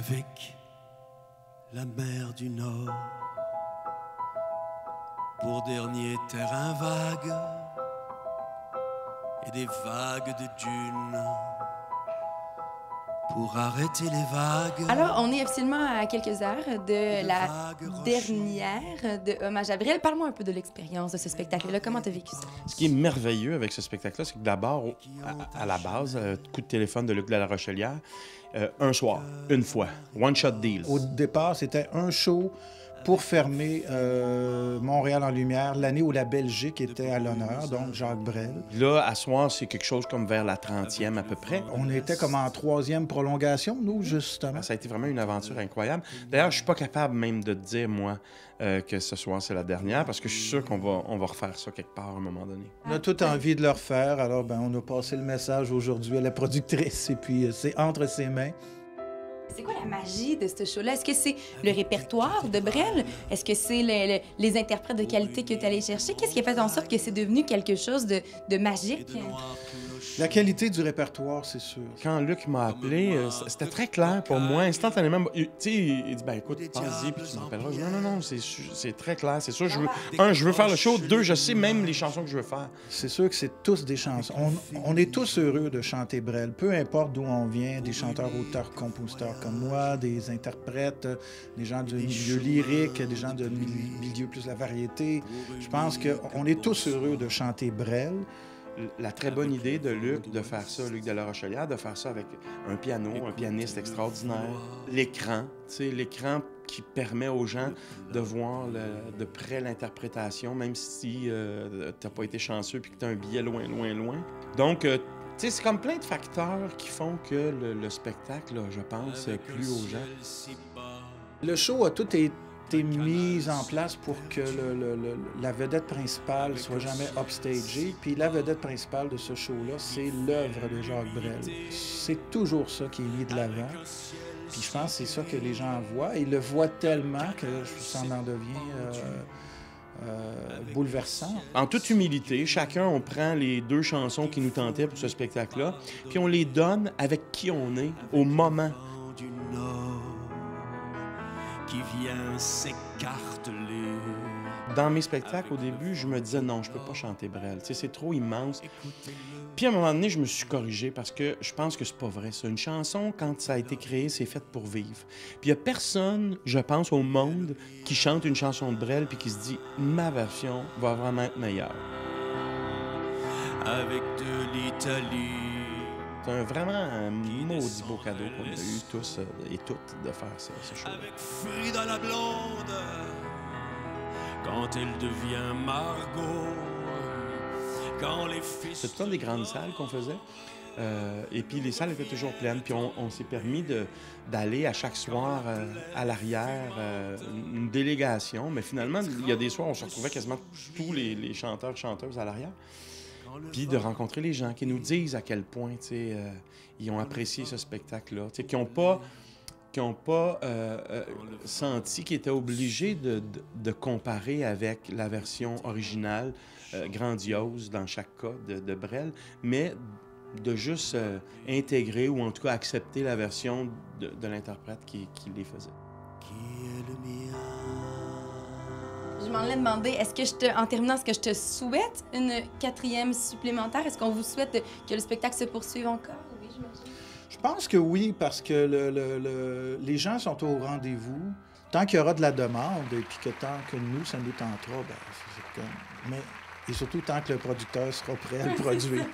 avec la mer du Nord pour dernier terrain vague et des vagues de dunes pour arrêter les vagues. Alors, on est officiellement à quelques heures de la dernière de Hommage à Brel. Parle-moi un peu de l'expérience de ce spectacle-là. Comment tu as vécu ça? Ce qui est merveilleux avec ce spectacle-là, c'est que d'abord, à la base, coup de téléphone de Luc de la Rochelière, un soir, une fois, one-shot deal. Au départ, c'était un show pour fermer Montréal en lumière, l'année où la Belgique était à l'honneur, donc Jacques Brel. Là, à soir, c'est quelque chose comme vers la 30e à peu près. On était comme en 3e prolongation, nous, justement. Ça a été vraiment une aventure incroyable. D'ailleurs, je suis pas capable même de te dire, moi, que ce soir, c'est la dernière, parce que je suis sûr qu'on va refaire ça quelque part à un moment donné. On a toute envie de le refaire, alors on a passé le message aujourd'hui à la productrice, et puis c'est entre ses mains. C'est quoi la magie de ce show-là? Est-ce que c'est le répertoire de Brel? Est-ce que c'est les interprètes de qualité que tu allé chercher? Qu'est-ce qui a fait en sorte que c'est devenu quelque chose de magique? La qualité du répertoire, c'est sûr. Quand Luc m'a appelé, c'était très clair pour moi, instantanément. Tu sais, il dit, ben écoute, pense-y, puis tu m'appelleras. Non, c'est très clair, c'est sûr. Je veux faire le show. 2, je sais même les chansons que je veux faire. C'est sûr que c'est tous des chansons. On est tous heureux de chanter Brel, peu importe d'où on vient, des chanteurs, auteurs, compositeurs comme moi, des interprètes, des gens du milieu lyrique, des gens du milieu plus la variété. Je pense qu'on est tous heureux de chanter Brel. La très bonne idée de Luc de faire ça, Luc de la Rochelière, de faire ça avec un piano, un pianiste extraordinaire, l'écran, tu sais, l'écran qui permet aux gens de voir de près l'interprétation, même si t'as pas été chanceux puis que t'as un billet loin. Donc, tu sais, c'est comme plein de facteurs qui font que le spectacle, là, je pense, plu aux gens. Le show a tout été mis en place pour que la vedette principale soit jamais upstagée. Puis la vedette principale de ce show-là, c'est l'œuvre de Jacques Brel. C'est toujours ça qui est mis de l'avant. Puis je pense que c'est ça que les gens voient. Ils le voient tellement que ça en devient bouleversant. En toute humilité, chacun, on prend les 2 chansons qui nous tentaient pour ce spectacle-là, puis on les donne avec qui on est au moment. Du Nord qui vient s'écarteler. Dans mes spectacles, au début, je me disais non, je peux pas chanter Brel. Tu sais, c'est trop immense. Puis à un moment donné, je me suis corrigé parce que je pense que c'est pas vrai. C'est une chanson, quand ça a été créé, c'est fait pour vivre. Puis il y a personne, je pense, au monde qui chante une chanson de Brel puis qui se dit ma version va vraiment être meilleure. Avec de l'Italie. C'est vraiment un maudit beau cadeau qu'on a eu tous et toutes de faire ça, ce show. Avec Frida la blonde, quand elle devient Margot, quand les fils... C'était toutes des grandes salles qu'on faisait. Et puis les salles étaient toujours pleines. Puis on s'est permis d'aller à chaque soir à l'arrière, une délégation. Mais finalement, il y a des soirs où on se retrouvait quasiment tous les chanteurs, chanteuses à l'arrière. Puis de rencontrer les gens qui nous disent à quel point ils ont apprécié ce spectacle-là, qui n'ont pas senti qu'ils étaient obligés de comparer avec la version originale, grandiose dans chaque cas de Brel, mais de juste intégrer ou en tout cas accepter la version de l'interprète qui les faisait. Qui est le mien? Je m'en ai demandé, en terminant, est-ce que je te souhaite une 4e supplémentaire? Est-ce qu'on vous souhaite que le spectacle se poursuive encore? Oui, j'imagine. Je pense que oui, parce que les gens sont au rendez-vous. Tant qu'il y aura de la demande, et puis que tant que nous, ça nous tentera, c'est comme... Mais, et surtout tant que le producteur sera prêt à le produire.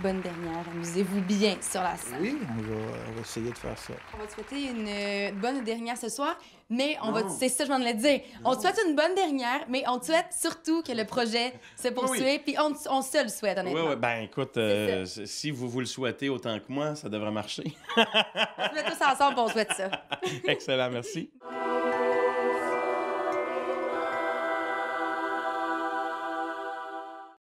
Bonne dernière, amusez-vous bien sur la scène. Oui, on va essayer de faire ça. On va te souhaiter une bonne dernière ce soir, mais c'est ça, je m'en allais dire. On te souhaite une bonne dernière, mais on te souhaite surtout que le projet se poursuive, puis on se le souhaite, honnêtement. Oui, ben écoute, si vous le souhaitez autant que moi, ça devrait marcher. On se met tous ensemble, on souhaite ça. Excellent, merci.